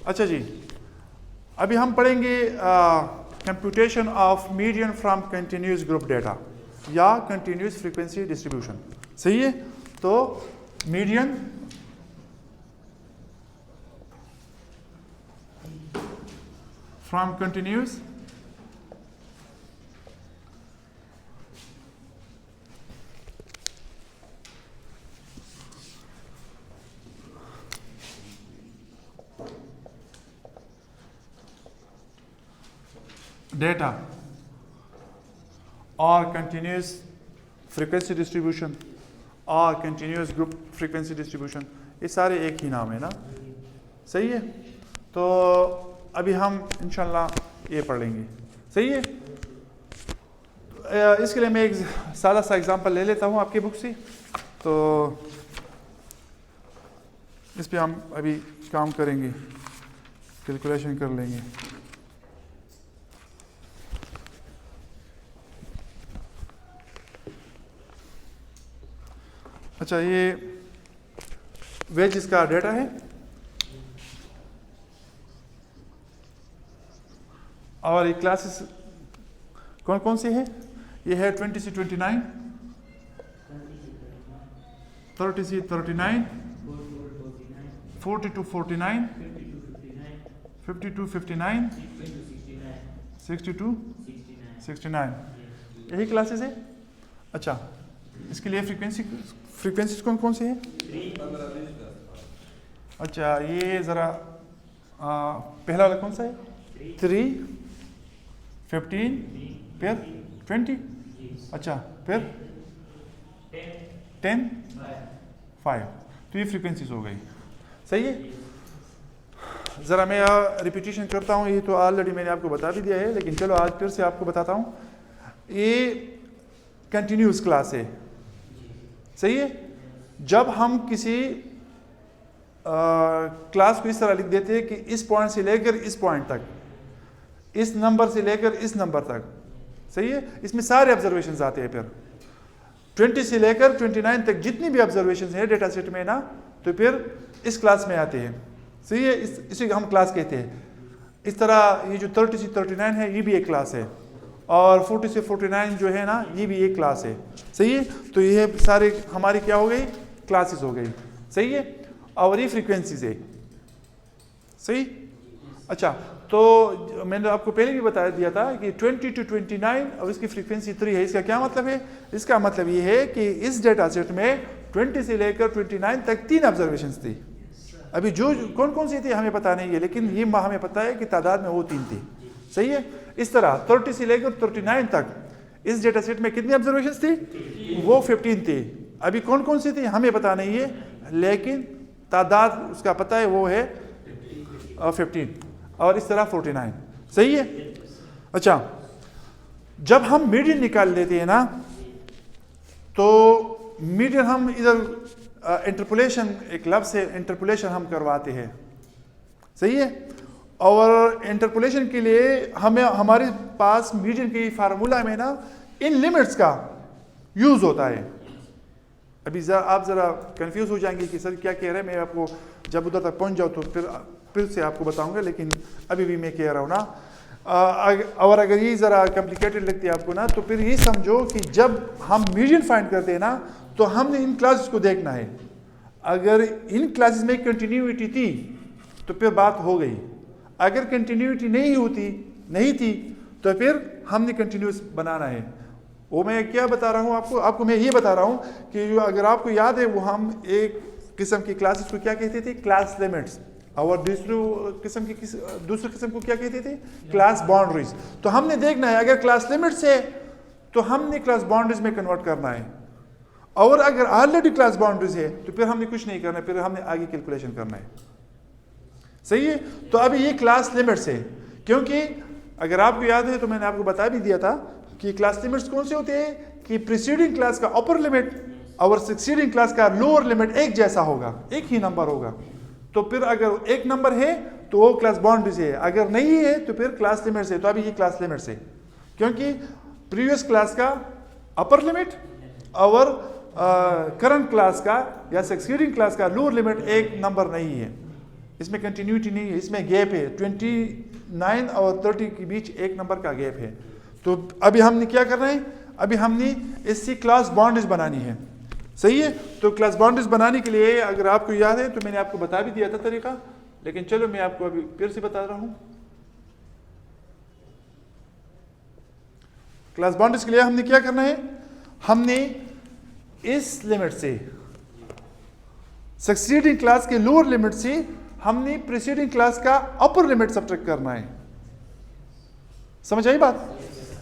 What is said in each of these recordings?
अच्छा जी, अभी हम पढ़ेंगे computation of median from continuous group data या कंटिन्यूस फ्रीक्वेंसी डिस्ट्रीब्यूशन। सही है, तो median from continuous data or continuous frequency distribution और continuous group frequency distribution, ये सारे एक ही नाम है ना। सही है, तो अभी हम इंशाल्लाह ये पढ़ लेंगे। सही है, इसके लिए मैं एक सादा सा एग्जांपल ले लेता हूँ आपकी बुक से, तो इस पे हम अभी काम करेंगे, कैलकुलेशन कर लेंगे। अच्छा, ये वेजेस का डेटा है और ये क्लासेस कौन कौन सी है? ये है 20 से 29, 30 से 39, 40 to 49, 50 to 59, 60 to 69, यही क्लासेस है। अच्छा, इसके लिए फ्रीक्वेंसी कौन कौन सी है? अच्छा, ये ज़रा पहला वाला कौन सा है? 3, 15, फिर 20, अच्छा फिर 10, 5, तो ये फ्रीक्वेंसीज हो गई। सही है, ज़रा मैं रिपीटिशन करता हूँ, ये तो ऑलरेडी मैंने आपको बता भी दिया है, लेकिन चलो आज फिर से आपको बताता हूँ। ये कंटिन्यूस क्लास है। सही है, जब हम किसी क्लास को इस तरह लिख देते हैं कि इस पॉइंट से लेकर इस पॉइंट तक, इस नंबर से लेकर इस नंबर तक। सही है, इसमें सारे ऑब्जर्वेशंस आते हैं। फिर 20 से लेकर 29 तक जितनी भी ऑब्जर्वेशंस हैं डेटा सेट में ना, तो फिर इस क्लास में आते हैं। सही है, इसी हम क्लास कहते हैं। इस तरह ये जो 30 से 39 है, ये भी एक क्लास है, और 40 से 49 जो है ना, ये भी एक क्लास है। सही है, तो ये सारे हमारी क्या हो गई? क्लासेस हो गई। सही है, और ये फ्रीक्वेंसीज है। सही, अच्छा, तो मैंने आपको पहले भी बता दिया था कि 20 to 29 और इसकी फ्रीक्वेंसी 3 है। इसका क्या मतलब है? इसका मतलब ये है कि इस डेटा सेट में 20 से लेकर 29 तक 3 ऑब्जर्वेशंस थी। अभी जो कौन कौन सी थी हमें पता नहीं है, लेकिन ये हमें पता है कि तादाद में वो 3 थी। सही है, इस तरह 30 से लेकर 39 तक इस डेटा सेट में कितनी ऑब्जर्वेशंस थी? वो 15 थी। अभी कौन कौन सी थी हमें पता नहीं है, लेकिन तादाद उसका पता है, वो है 15, और इस तरह 49। सही है, अच्छा, जब हम मीडियन निकाल लेते हैं ना, तो मीडियन हम इधर इंटरपोलेशन, एक लफ्ज़ है इंटरपोलेशन, हम करवाते हैं। सही है, और इंटरपोलेशन के लिए हमें हमारे पास मीडियन के फार्मूला में ना इन लिमिट्स का यूज़ होता है। अभी आप ज़रा कंफ्यूज हो जाएंगे कि सर क्या कह रहे हैं। मैं आपको जब उधर तक पहुंच जाऊँ तो फिर से आपको बताऊंगा, लेकिन अभी भी मैं कह रहा हूँ ना, और अगर ये ज़रा कॉम्प्लिकेटेड लगती है आपको ना, तो फिर ये समझो कि जब हम मीडियन फाइंड करते हैं ना, तो हमने इन क्लासेस को देखना है। अगर इन क्लासेस में कंटिन्यूटी थी तो फिर बात हो गई, अगर कंटिन्यूटी नहीं थी तो फिर हमने कंटिन्यूस बनाना है। वो मैं क्या बता रहा हूँ आपको मैं ये बता रहा हूँ कि अगर आपको याद है, वो हम एक किस्म की क्लासेस को क्या कहते थे? Class limits. और दूसरे किस्म को क्या कहते थे? Class boundaries. तो हमने देखना है, अगर क्लास लिमिट्स है तो हमने क्लास बाउंड्रीज में कन्वर्ट करना है, और अगर ऑलरेडी क्लास बाउंड्रीज है तो फिर हमने कुछ नहीं करना है, फिर हमने आगे कैलकुलेशन करना है। सही है, तो अभी ये क्लास लिमिट्स है, क्योंकि अगर आपको याद है तो मैंने आपको बता भी दिया था कि क्लास लिमिट्स कौन से होते हैं कि प्रीसीडिंग क्लास का अपर लिमिट और सक्सीडिंग क्लास का लोअर लिमिट एक जैसा होगा, एक ही नंबर होगा। तो फिर अगर एक नंबर है तो वो क्लास बाउंड्रीज है, अगर नहीं है तो फिर क्लास लिमिट्स है। तो अभी ये क्लास लिमिट्स है, क्योंकि प्रीवियस क्लास का अपर लिमिट और करंट क्लास का या सक्सीडिंग क्लास का लोअर लिमिट एक नंबर नहीं है। इसमें कंटिन्यूटी नहीं है, इसमें गैप है, 29 और 30 के बीच एक नंबर का गैप है। तो अभी हमने क्या करना है, अभी हमने इसकी क्लास बाउंड्रीज बनानी है, सही है। तो क्लास बाउंड्रीज बनाने के लिए अगर आपको याद है तो मैंने आपको बता भी दिया था तरीका, लेकिन चलो मैं आपको अभी फिर से बता रहा हूं। क्लास बाउंड्रीज के लिए हमने क्या करना है, हमने इस लिमिट से सक्सीडिंग क्लास के लोअर लिमिट से हमने प्रीसीडिंग क्लास का अपर लिमिट सब्ट्रैक्ट करना है। समझ आई बात?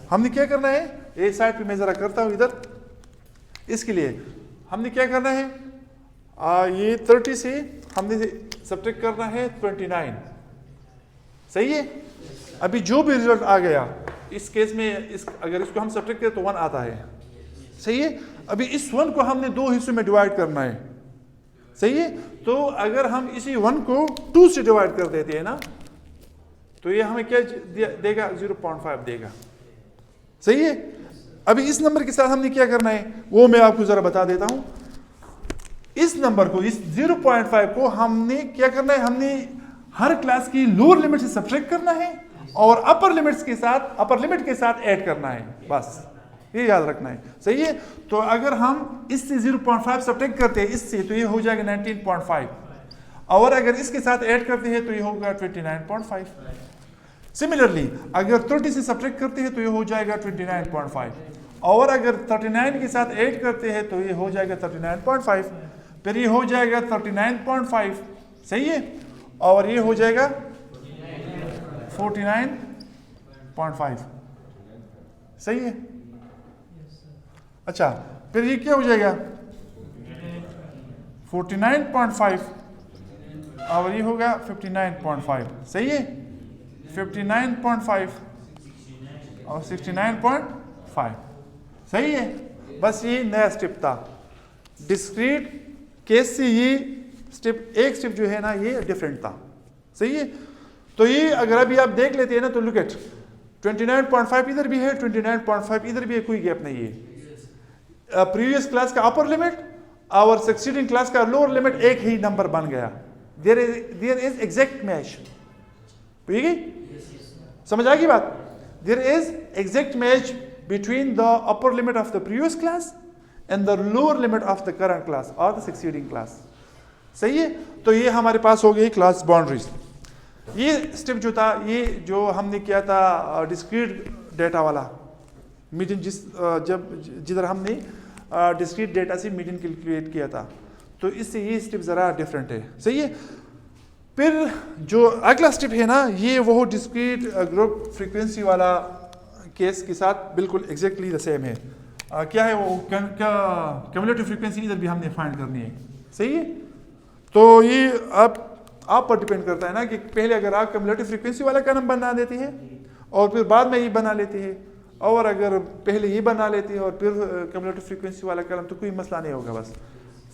हमने क्या करना है, ए साइड पे मैं जरा करता हूं इधर, इसके लिए हमने क्या करना है, ये 30 से हमने सब्ट्रैक्ट करना है 29, सही है। अभी जो भी रिजल्ट आ गया इस केस में अगर इसको हम सब्ट्रैक्ट करें तो 1 आता है, सही है। अभी इस 1 को हमने 2 हिस्सों में डिवाइड करना है, सही है। तो अगर हम इसी 1 को 2 से डिवाइड कर देते हैं ना, तो ये हमें क्या देगा, 0.5 देगा, सही है। अभी इस नंबर के साथ हमने क्या करना है वो मैं आपको जरा बता देता हूं। इस नंबर को, इस 0.5 को हमने क्या करना है, हमने हर क्लास की लोअर लिमिट से सब्ट्रैक्ट करना है और अपर लिमिट के साथ ऐड करना है, बस ये याद रखना है, सही है। तो अगर हम इससे 0.5 सब्ट्रैक्ट करते हैं इससे, तो ये हो जाएगा 19.5, और अगर इसके साथ ऐड करते हैं तो ये होगा 29.5। सिमिलरली अगर 30 से सब्ट्रैक्ट करते हैं तो ये हो जाएगा 29.5, और अगर 39 के साथ ऐड करते हैं तो ये हो जाएगा 39.5, फिर ये हो जाएगा 39.5, सही है, और ये हो जाएगा 49.5, सही है। अच्छा, फिर ये क्या हो जाएगा 49.5 और ये होगा 59.5, सही है। 59.5 और 69.5, सही है। बस ये नया स्टेप था। डिस्क्रीट केस से ये स्टेप, एक स्टेप जो है ना ये डिफरेंट था, सही है। तो ये अगर अभी आप देख लेते हैं ना, तो लुक एट 29.5 इधर भी है, 29.5 इधर भी है, कोई गैप नहीं है। प्रीवियस क्लास का अपर लिमिट और सक्सीडिंग क्लास का लोअर लिमिट एक ही नंबर बन गया। देयर इज एग्जैक्ट मैच, ठीक है, समझ आ गई बात। There is exact match between the upper limit of the previous class and the lower limit of the current class और द सक्सीडिंग क्लास, सही है। तो ये हमारे पास हो गई क्लास बाउंड्रीज। ये स्टेप जो था, ये जो हमने किया था डिस्क्रीट डेटा वाला मीडियन, जिधर हमने डिस्क्रीट डेटा से मीडियन कैलकुलेट किया था, तो इससे ये स्टेप ज़रा डिफरेंट है, सही है। फिर जो अगला स्टेप है ना, ये वो डिस्क्रीट ग्रुप फ्रीक्वेंसी वाला केस के साथ बिल्कुल एग्जैक्टली द सेम है। क्या है वो, क्यूमुलेटिव फ्रीक्वेंसी इधर भी हमने फाइंड करनी है, सही है। तो ये आप पर डिपेंड करता है ना कि पहले अगर आप क्यूमुलेटिव फ्रीक्वेंसी वाला कलम बना देती है और फिर बाद में ये बना लेती है, और अगर पहले ये बना लेती है और फिर क्यूमुलेटिव फ्रीक्वेंसी वाला कलम, तो कोई मसला नहीं होगा, बस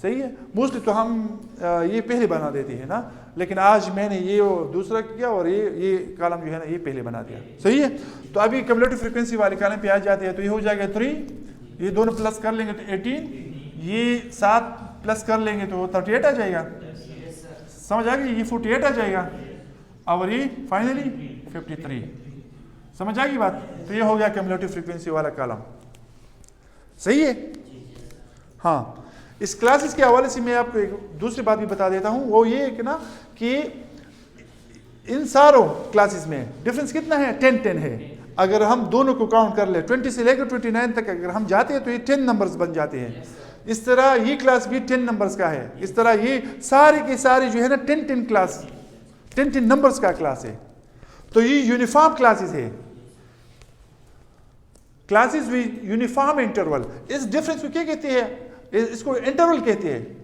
सही है। मोस्टली तो हम ये पहले बना देती है ना, लेकिन आज मैंने ये दूसरा किया और ये कॉलम जो है ना ये पहले बना दिया, सही है। तो अभी क्यूमुलेटिव फ्रीक्वेंसी वाले कॉलम पे आ जाते हैं, तो ये हो जाएगा 3, ये दोनों प्लस कर लेंगे तो 18, ये 7 प्लस कर लेंगे तो 38 आ जाएगा, समझ आ गई, ये 48 आ जाएगा, और ये फाइनली 53, समझ आ गई बात। तो ये हो गया क्यूमुलेटिव फ्रीक्वेंसी वाला कॉलम, सही है। हाँ, इस क्लासेस के हवाले से मैं आपको एक दूसरी बात भी बता देता हूं, वो ये है कि ना कि इन सारों क्लासेस में डिफरेंस कितना है, 10-10 है। अगर हम दोनों को काउंट कर ले, 20 से लेकर 29 तक अगर हम जाते हैं तो ये 10 नंबर्स बन जाते हैं। इस तरह ये क्लास भी 10 नंबर्स का है। इस तरह ये सारे के सारे जो है ना 10-10 क्लास, 10-10 नंबर्स का क्लास है। तो ये यूनिफॉर्म क्लासेस है, क्लासेस विद यूनिफॉर्म इंटरवल। इस डिफरेंस को क्या कहते हैं, इसको इंटरवल कहते हैं,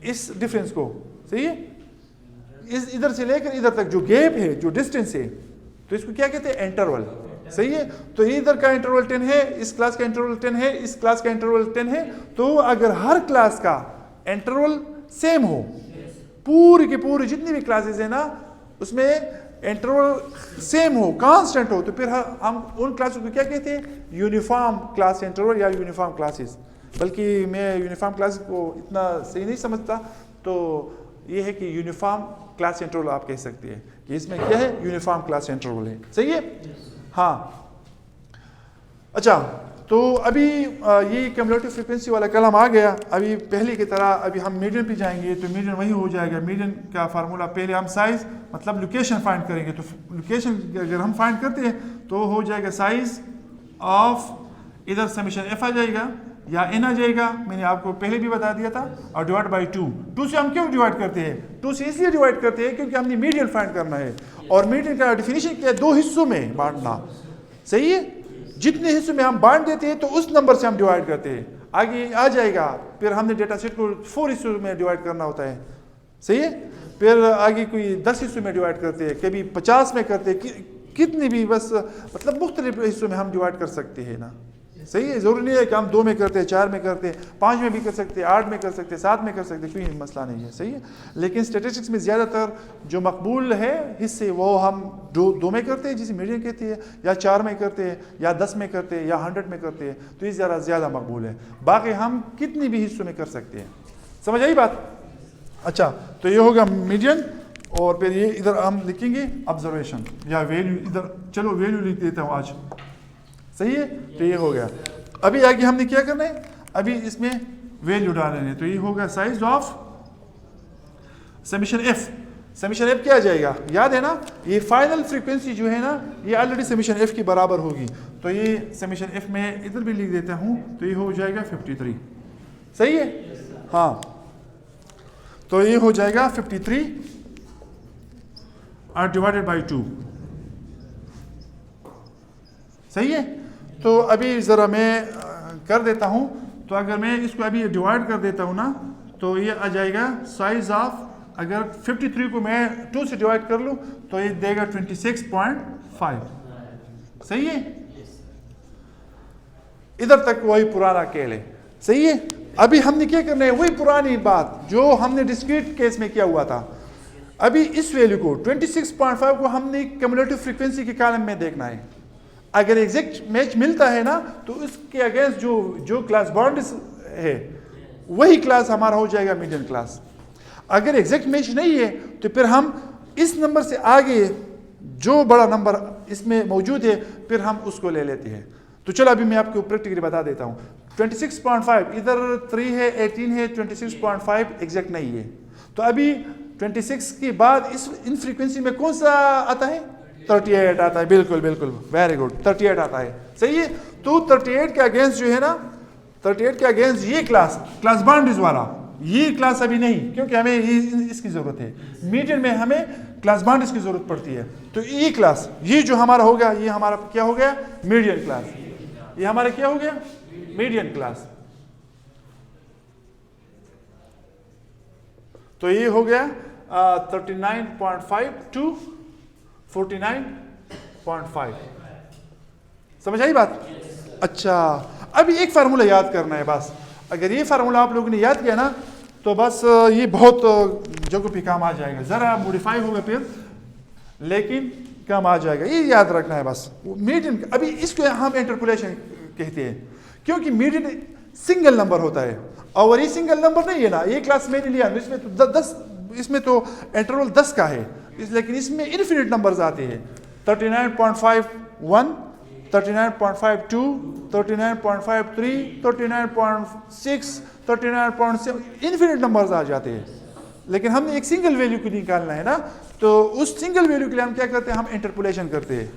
इस डिफरेंस को, सही है। इस इधर से लेकर इधर तक जो गैप है, जो डिस्टेंस है, तो इसको क्या कहते हैं, इंटरवल, सही है। तो इधर का इंटरवल 10 है, इस क्लास का इंटरवल 10 है, इस क्लास का इंटरवल 10 है। तो अगर हर क्लास का इंटरवल सेम हो, पूरी की पूरी जितनी भी क्लासेस है ना उसमें इंटरवल सेम हो, कांस्टेंट हो, तो फिर हम उन क्लासेस को क्या कहते हैं, यूनिफॉर्म क्लास इंटरवल या यूनिफॉर्म क्लासेस। बल्कि मैं यूनिफॉर्म क्लास को इतना सही नहीं समझता, तो ये है कि यूनिफॉर्म क्लास इंटरवल आप कह सकते हैं कि इसमें क्या है, यूनिफॉर्म क्लास इंटरवल है। सही है? हाँ। अच्छा, तो अभी ये क्यूमुलेटिव फ्रीक्वेंसी वाला कलम आ गया। अभी पहले की तरह अभी हम मीडियन पे जाएंगे, तो मीडियन वही हो जाएगा। मीडियन का फार्मूला, पहले हम साइज मतलब लोकेशन फाइंड करेंगे। तो लोकेशन अगर हम फाइंड करते हैं तो हो जाएगा साइज ऑफ, इधर समेशन एफ आ जाएगा या एन आ जाएगा, मैंने आपको पहले भी बता दिया था, और डिवाइड बाई 2 से हम क्यों डिवाइड करते हैं? 2 से इसलिए डिवाइड करते हैं क्योंकि हमने मीडियन फाइंड करना है, और मीडियन का डेफिनेशन क्या है, 2 हिस्सों में बांटना। सही है? जितने हिस्सों में हम बांट देते हैं तो उस नंबर से हम डिवाइड करते हैं। आगे आ जाएगा, फिर हमने डेटा सेट को 4 हिस्सों में डिवाइड करना होता है। सही है? फिर आगे कोई 10 हिस्सों में डिवाइड करते हैं, कभी 50 में करते हैं, कितने भी, बस मतलब मुख्तलिफ हिस्सों में हम डिवाइड कर सकते हैं ना। सही है? जरूरी नहीं है कि हम 2 में करते हैं, 4 में करते हैं, 5 में भी कर सकते हैं, 8 में कर सकते हैं, 7 में कर सकते हैं, कोई मसला नहीं है। सही है? लेकिन स्टैटिस्टिक्स में ज़्यादातर जो मकबूल है हिस्से वो हम 2 में करते हैं, जिसे मीडियन कहती है, या 4 में करते हैं, या 10 में करते हैं, या 100 में करते हैं, तो ये ज़्यादा मकबूल है। बाकी हम कितनी भी हिस्सों में कर सकते हैं। समझ आई बात? अच्छा, तो ये होगा मीडियन, और फिर ये इधर हम लिखेंगे ऑब्जर्वेशन या वैल्यू। इधर चलो वैल्यू लिख देता हूँ आज। सही है? तो ये हो गया। अभी आगे हमने क्या करना है, अभी इसमें वैल्यू डालने है। तो ये होगा size of summation F. Summation F क्या आ जाएगा, याद है ना, ये फाइनल फ्रीक्वेंसी जो है ना, ये ऑलरेडी समेशन एफ की बराबर होगी। तो ये समेशन एफ में इधर भी लिख देता हूँ, तो ये हो जाएगा 53। सही है? हाँ, तो ये हो जाएगा 53 और डिवाइडेड बाई 2। सही है? तो अभी ज़रा मैं कर देता हूँ। तो अगर मैं इसको अभी डिवाइड कर देता हूँ ना, तो ये आ जाएगा साइज ऑफ, अगर 53 को मैं 2 से डिवाइड कर लूँ तो ये देगा 26.5। सही है? इधर तक वही पुराना केल है। सही है? अभी हमने क्या करना है, वही पुरानी बात जो हमने डिस्क्रीट केस में किया हुआ था। अभी इस वैल्यू को 26.5 को हमने क्यूमुलेटिव फ्रीक्वेंसी के कॉलम में देखना है। अगर एग्जैक्ट मैच मिलता है ना, तो इसके अगेंस्ट जो क्लास बॉन्ड है वही क्लास हमारा हो जाएगा मीडियन क्लास। अगर एग्जैक्ट मैच नहीं है तो फिर हम इस नंबर से आगे जो बड़ा नंबर इसमें मौजूद है फिर हम उसको ले लेते हैं। तो चलो अभी मैं आपको प्रैक्टिकली बता देता हूँ। 26.5 इधर 3 है, 18 है, 26.5 एग्जैक्ट नहीं है। तो अभी 26 के बाद इन फ्रीक्वेंसी में कौन सा आता है, 38 आता है। बिल्कुल बिल्कुल, वेरी गुड, 38 आता है। सही है? तो 38 के अगेंस्ट जो है ना, 38 के अगेंस्ट ये क्लास बाउंड्रीज वाला, ये क्लास अभी नहीं, क्योंकि हमें इसकी जरूरत है। मीडियन में हमें क्लास बाउंड्रीज की जरूरत पड़ती है। तो ये क्लास, ये जो हमारा हो गया, ये हमारा क्या हो गया, मीडियन क्लास। ये हमारा क्या हो गया, मीडियन क्लास। तो ये हो गया 39.5 टू 49.5। समझ आई बात? अच्छा, अभी एक फार्मूला याद करना है बस। अगर ये फार्मूला आप लोगों ने याद किया ना, तो बस ये बहुत जगह पे काम आ जाएगा। जरा मॉडिफाई होगा फिर, लेकिन काम आ जाएगा। ये याद रखना है बस। मीडियन, अभी इसको हम इंटरपोलेशन कहते हैं, क्योंकि मीडियन सिंगल नंबर होता है, और ये सिंगल नंबर नहीं है ना। ये क्लास मैंने लिया, इसमें तो 10, इसमें तो इंटरवल 10 का है, लेकिन इसमें इन्फिनिट नंबर्स आते हैं। 39.51, 39.52, 39.53, 39.6, 39.7, इन्फिनिट नंबर्स आ जाते हैं। लेकिन हमने एक सिंगल वैल्यू को निकालना है ना, तो उस सिंगल वैल्यू के लिए हम क्या करते हैं, हम इंटरपोलेशन करते हैं।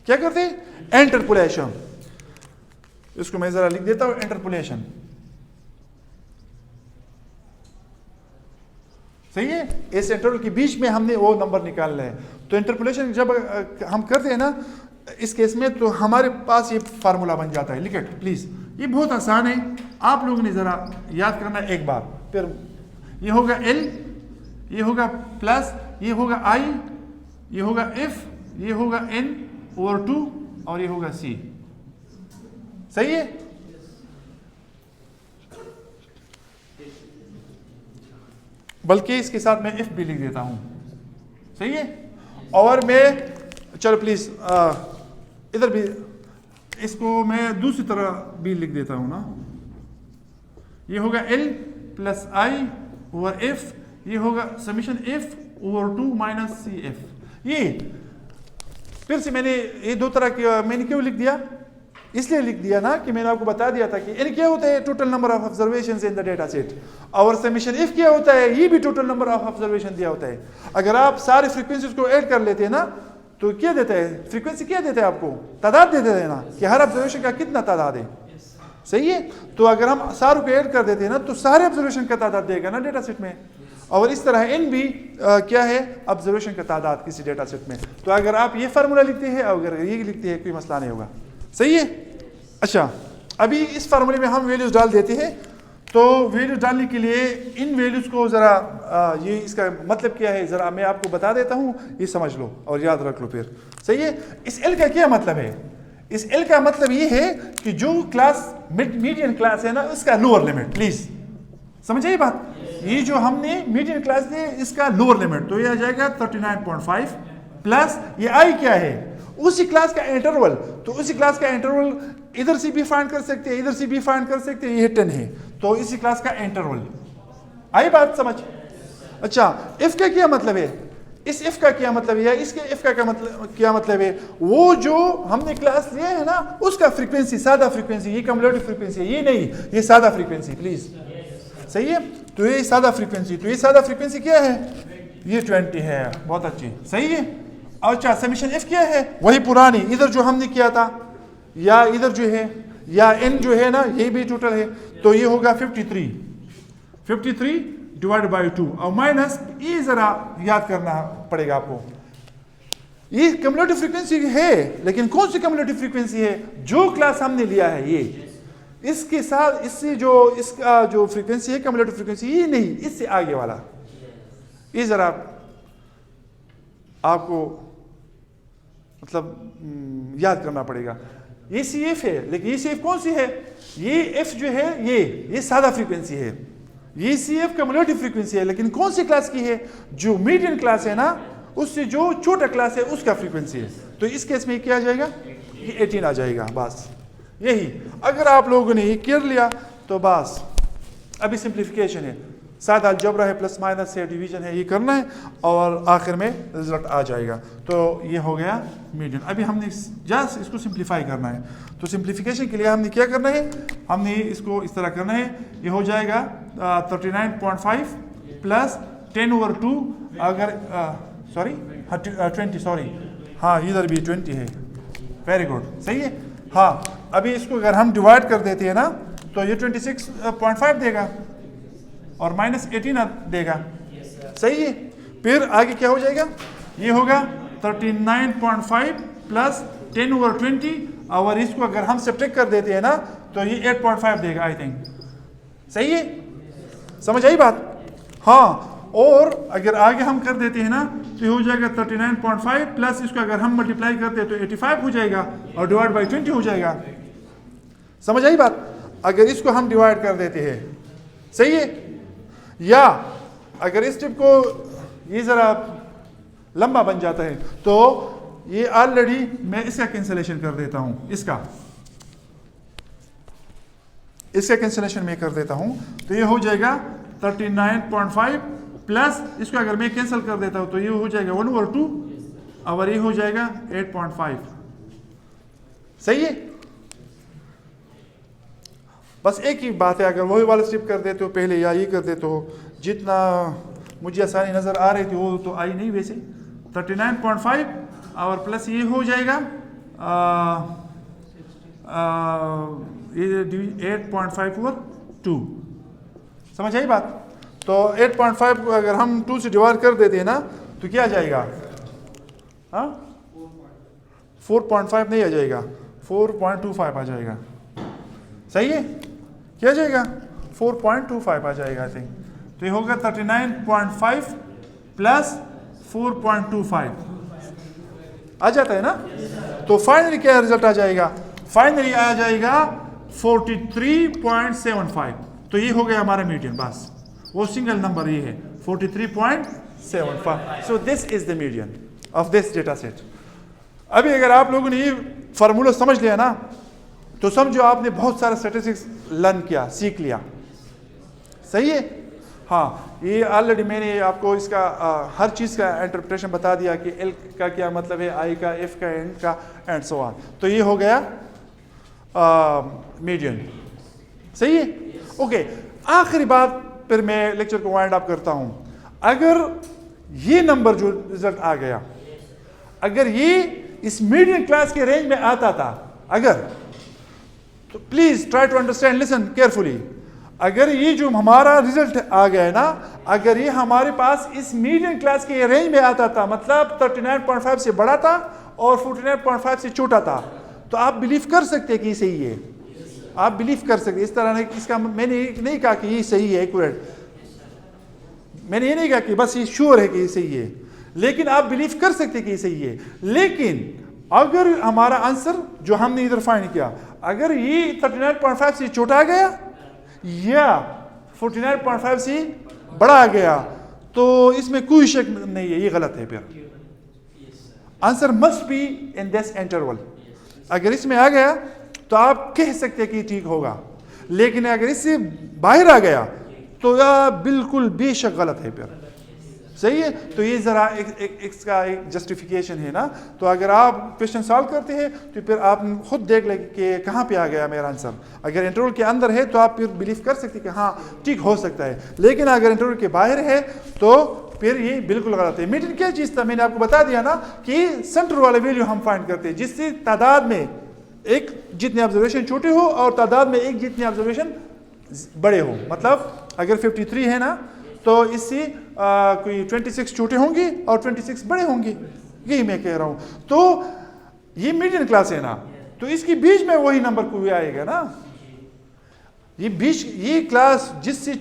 क्या करते हैं, इंटरपोलेशन। इसको मैं जरा लिख देता हूं, इंटरपोलेशन। सही है? इस इंटरवल के बीच में हमने वो नंबर निकालना है। तो इंटरपोलेशन जब हम करते हैं ना इस केस में, तो हमारे पास ये फार्मूला बन जाता है। लिख इट प्लीज, ये बहुत आसान है, आप लोगों ने जरा याद करना एक बार। फिर ये होगा L, ये होगा प्लस, ये होगा I, ये होगा F, ये होगा N/2 और ये होगा C। सही है? बल्कि इसके साथ मैं F भी लिख देता हूं। सही है? और मैं, चलो प्लीज इधर भी इसको मैं दूसरी तरह भी लिख देता हूं ना। ये होगा L + I/F, ये होगा summation F over 2 minus C F. ये फिर से मैंने ये दो तरह की मैंने क्यों लिख दिया, इसलिए लिख दिया ना कि मैंने आपको बता दिया था कि n क्या होता है, total number of observations in the data set, और समीशन f क्या होता है, ये भी टोटल नंबर ऑफ ऑब्जर्वेशन दिया होता है। अगर आप सारे फ्रीक्वेंसीज को ऐड कर लेते हैं ना तो क्या देता है, फ्रीक्वेंसी क्या देता है आपको, तादाद दे देते हैं ना कि हर ऑब्जर्वेशन का कितना तादाद है, सही है। तो अगर हम सारों को ऐड कर देते हैं ना तो सारे ऑब्जर्वेशन का तादाद देगा ना डेटा सेट में, और इस तरह n भी क्या है, ऑब्जर्वेशन का तादाद किसी डेटा सेट में। तो अगर आप ये फार्मूला लिखते हैं, अगर ये लिखते हैं, कोई मसला नहीं होगा, सही है। अच्छा, अभी इस फार्मूले में हम वैल्यूज डाल देते हैं। तो वैल्यूज डालने के लिए इन वैल्यूज को ज़रा ये इसका मतलब क्या है ज़रा मैं आपको बता देता हूँ, ये समझ लो और याद रख लो फिर, सही है। इस एल का क्या मतलब है, इस एल का मतलब ये है कि जो क्लास मीडियन क्लास है ना उसका लोअर लिमिट, प्लीज समझ आई बात। ये जो हमने मीडियन क्लास है इसका लोअर लिमिट, तो ये आ जाएगा 39.5 प्लस ये आई क्या है, उसी क्लास का इंटरवल। तो उसी क्लास का इंटरवल इधर से भी फाइंड कर सकते हैं, इधर से भी फाइंड कर सकते हैं, ये 10 है, तो इसी क्लास का इंटरवल। आई बात समझ। अच्छा, इफ का क्या मतलब है, इस इफ का क्या मतलब है, इसके इफ का क्या मतलब है, वो जो हमने क्लास लिया है ना उसका फ्रीक्वेंसी, सादा फ्रीक्वेंसी, ये कम्युलेटिव फ्रीक्वेंसी है, ये नहीं, ये सादा फ्रीक्वेंसी, प्लीज, सही है। तो ये सादा फ्रीक्वेंसी, तो ये सादा फ्रीक्वेंसी क्या है, ये 20 है, बहुत अच्छी, सही है। अच्छा, समीशन एफ क्या है, वही पुरानी, इधर जो हमने किया था, या इधर जो है, या एन जो है ना ये भी टोटल है, तो ये होगा 53 डिवाइड बाई 2 और माइनस, ये जरा याद करना पड़ेगा आपको, ये कम्युलेटिव फ्रीक्वेंसी है, लेकिन कौन सी कम्युलेटिव फ्रीक्वेंसी है, जो क्लास हमने लिया है ये, इसके साथ इससे जो इसका जो फ्रीक्वेंसी है कम्युलेटिव फ्रीक्वेंसी, ये नहीं, इससे आगे वाला, ये जरा आपको मतलब याद करना पड़ेगा। ये सी एफ है, लेकिन ये सी एफ कौन सी है, ये एफ जो है ये सादा फ्रीक्वेंसी है, ये सी एफ कम्युलेटिव फ्रीक्वेंसी है, लेकिन कौन सी क्लास की है, जो मीडियन क्लास है ना उससे जो छोटा क्लास है उसका फ्रीक्वेंसी है। तो इस केस में क्या आ जाएगा, ये 18 आ जाएगा, बस यही। अगर आप लोगों ने ये कर लिया तो बस अभी सिंप्लीफिकेशन है, सादा अलजेब्रा है, प्लस माइनस है, डिवीजन है, ये करना है और आखिर में रिजल्ट आ जाएगा। तो ये हो गया मीडियन। अभी हमने जस्ट इसको सिंप्लीफाई करना है, तो सिंप्लीफिकेशन के लिए हमने क्या करना है, हमने इसको इस तरह करना है, ये हो जाएगा 39.5 प्लस 10/2, अगर सॉरी 20, सॉरी हाँ इधर भी 20 है, वेरी गुड, सही है। हाँ, अभी इसको अगर हम डिवाइड कर देते हैं ना तो ये 26.5 देगा और माइनस 18 देगा, सही है। फिर आगे क्या हो जाएगा, ये होगा 39.5 प्लस 10/20, और इसको अगर हम सब्ट्रैक्ट कर देते हैं ना तो ये 8.5 देगा, आई थिंक, सही है, समझ आई बात। हाँ, और अगर आगे हम कर देते हैं ना तो ये हो जाएगा 39.5 प्लस इसको अगर हम मल्टीप्लाई करते हैं तो 85 हो जाएगा और डिवाइड बाई 20 हो जाएगा, समझ आई बात। अगर इसको हम डिवाइड कर देते हैं, सही है, या अगर इस स्टेप को ये जरा लंबा बन जाता है तो ये ऑलरेडी मैं इसका कैंसिलेशन कर देता हूं, इसका कैंसिलेशन मैं कर देता हूं, तो ये हो जाएगा 39.5 प्लस इसको अगर मैं कैंसिल कर देता हूं तो ये हो जाएगा 1/2 और ये हो जाएगा 8.5, सही है। बस एक ही बात है, अगर वही वाला स्टेप कर देते हो पहले या ये कर देते हो, जितना मुझे आसानी नज़र आ रही थी वो तो आई नहीं वैसे। 39.5 और प्लस ये हो जाएगा ये 8.5/2, समझ आई बात। तो 8.5 को अगर हम 2 से डिवाइड कर देते हैं ना तो क्या आ जाएगा, हाँ 4.5 नहीं आ जाएगा, 4.25 आ जाएगा, सही है, क्या आ जाएगा 4.25 आ जाएगा आई थिंक। तो ये होगा 39.5 प्लस 4.25 आ जाता है ना। तो फाइनली क्या रिजल्ट आ जाएगा, फाइनली आ जाएगा 43.75। तो ये हो गया हमारा मीडियन, बस वो सिंगल नंबर ये है 43.75। So this is the median of this data set. अभी अगर आप लोगों ने ये फार्मूला समझ लिया ना तो समझो आपने बहुत सारा स्टैटिस्टिक्स लर्न किया, सीख लिया, सही है। हाँ, ये ऑलरेडी मैंने आपको इसका हर चीज़ का इंटरप्रिटेशन बता दिया कि एल का क्या मतलब है, आई का, एफ का, एन का, एंड सो ऑन। तो ये हो गया मीडियन। सही है? ओके, आखिरी बात फिर मैं लेक्चर को वाइंड अप करता हूं। अगर ये नंबर जो रिजल्ट आ गया, अगर ये इस मीडियन क्लास के रेंज में आता था, अगर, तो please try to understand, listen carefully, अगर ये जो हमारा रिजल्ट आ गया है ना, अगर ये हमारे पास इस मीडियन क्लास के रेंज में आता था, मतलब 39.5 से बड़ा था और 49.5 से छोटा था, तो आप बिलीव कर सकते हैं कि ये सही है। आप बिलीव कर सकते, इस तरह नहीं, इसका मैंने नहीं कहा कि ये सही है एक्यूरेट, मैंने ये नहीं कहा कि बस ये श्योर है कि ये सही है, लेकिन आप बिलीव कर सकते हैं कि ये सही है। लेकिन अगर हमारा आंसर जो हमने इधर फाइंड किया, अगर ये 39.5 से छोटा आ गया या 49.5 से बड़ा आ गया, तो इसमें कोई शक नहीं है, ये गलत है। फिर answer must be in this interval. अगर इसमें आ गया तो आप कह सकते हैं कि ठीक होगा, लेकिन अगर इससे बाहर आ गया तो यह बिल्कुल बेशक गलत है। फिर सही है? तो ये जरा इसका एक जस्टिफिकेशन है ना। तो अगर आप क्वेश्चन सॉल्व करते हैं तो फिर आप खुद देख लें कि कहाँ पे आ गया मेरा आंसर। अगर इंटरवल के अंदर है तो आप फिर बिलीव कर सकते हैं कि हाँ ठीक हो सकता है, लेकिन अगर इंटरवल के बाहर है तो फिर ये बिल्कुल गलत है। मीडियन क्या चीज़ था, मैंने आपको बता दिया ना कि सेंटर वाले वैल्यू हम फाइंड करते हैं जिससे तादाद में एक जितने ऑब्जर्वेशन छोटे हो और तादाद में एक जितने ऑब्जर्वेशन बड़े हो। मतलब अगर 53 है ना, तो इससे कोई 26 छोटे होंगे और 26 बड़े होंगे, यही मैं कह रहा हूं। तो ये मीडियन क्लास है ना, तो इसके बीच में वही नंबर कोई आएगा ना। ये बीच, ये क्लास जिससे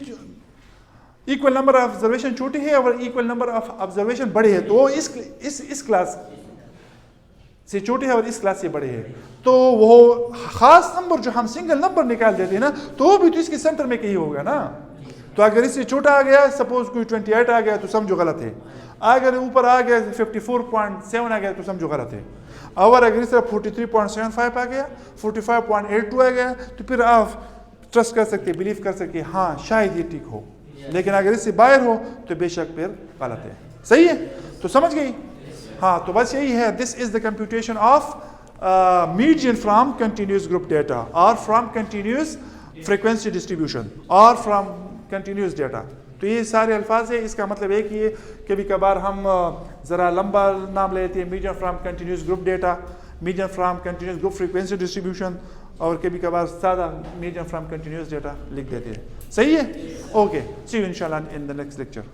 इक्वल नंबर ऑफ ऑब्जर्वेशन छोटे है और इक्वल नंबर ऑफ ऑब्जर्वेशन बड़े है, तो वो इस क्लास से छोटे है और इस क्लास से बड़े है। तो वो खास नंबर जो हम सिंगल नंबर निकाल देते हैं ना, तो वो भी तो इसके सेंटर में कहीं होगा ना। तो अगर इससे छोटा आ गया, सपोज कोई 28 आ गया, तो समझो गलत है। अगर ऊपर आ गया 54.7 आ गया तो समझो गलत है। और अगर इस तरह 43.75 आ गया, 45.82 आ गया, तो फिर आप ट्रस्ट कर सकते, बिलीव कर सकते हाँ शायद ये ठीक हो। लेकिन अगर इससे बाहर हो तो बेशक फिर गलत है। सही है? तो समझ गई? हाँ, तो बस यही है। This is the computation of median from continuous group data और फ्रॉम कंटिन्यूस फ्रीक्वेंसी डिस्ट्रीब्यूशन और फ्रॉम कंटिन्यूस डेटा। तो ये सारे अल्फाज है, इसका मतलब एक ही है। कभी कभार हम ज़रा लंबा नाम लेते हैं, median from continuous group data, median from continuous group frequency distribution, और कभी कभार सादा मीडियन फ्रॉम कंटिन्यूस डेटा लिख देते हैं। सही है? ओके, सी यू इंशाल्लाह इन द नेक्स्ट लेक्चर।